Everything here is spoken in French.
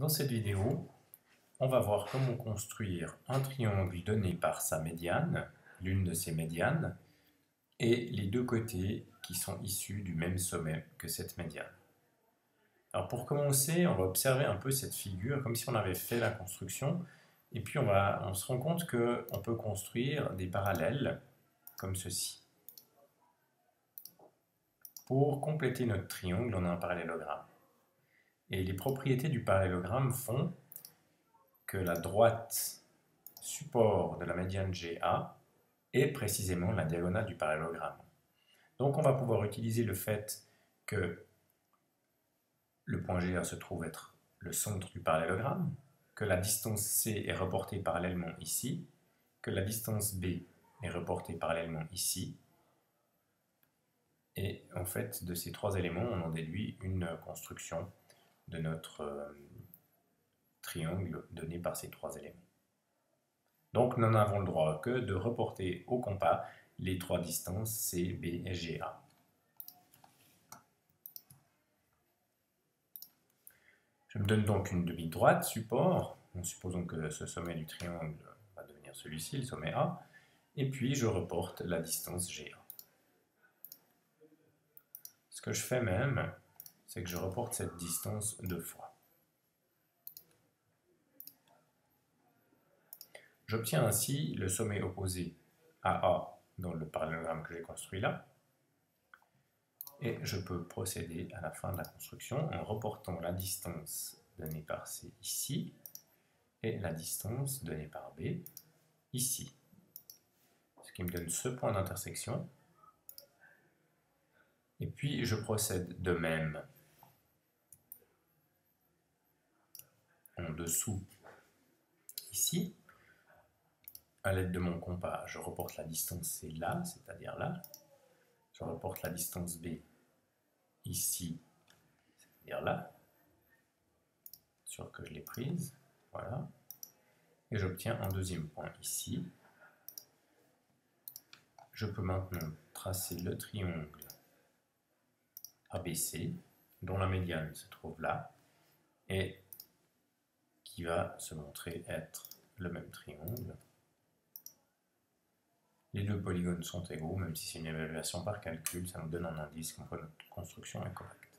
Dans cette vidéo, on va voir comment construire un triangle donné par sa médiane, l'une de ses médianes, et les deux côtés qui sont issus du même sommet que cette médiane. Alors pour commencer, on va observer un peu cette figure comme si on avait fait la construction, et puis on se rend compte qu'on peut construire des parallèles comme ceci. Pour compléter notre triangle, on a un parallélogramme. Et les propriétés du parallélogramme font que la droite support de la médiane GA est précisément la diagonale du parallélogramme. Donc on va pouvoir utiliser le fait que le point GA se trouve être le centre du parallélogramme, que la distance C est reportée parallèlement ici, que la distance B est reportée parallèlement ici, et en fait de ces trois éléments on en déduit une construction de notre triangle donné par ces trois éléments. Donc nous n'avons le droit que de reporter au compas les trois distances C, B et GA. Je me donne donc une demi-droite support, en supposant que ce sommet du triangle va devenir celui-ci, le sommet A, et puis je reporte la distance GA. Ce que je fais même, c'est que je reporte cette distance deux fois. J'obtiens ainsi le sommet opposé à A dans le parallélogramme que j'ai construit là, et je peux procéder à la fin de la construction en reportant la distance donnée par C ici et la distance donnée par B ici. Ce qui me donne ce point d'intersection. Et puis je procède de même en dessous ici. À l'aide de mon compas, je reporte la distance C là, c'est-à-dire là. Je reporte la distance B ici, c'est-à-dire là. Sûr que je l'ai prise, voilà. Et j'obtiens un deuxième point ici. Je peux maintenant tracer le triangle ABC, dont la médiane se trouve là, et qui va se montrer être le même triangle. Les deux polygones sont égaux, même si c'est une évaluation par calcul, ça nous donne un indice comme quoi notre construction est correcte.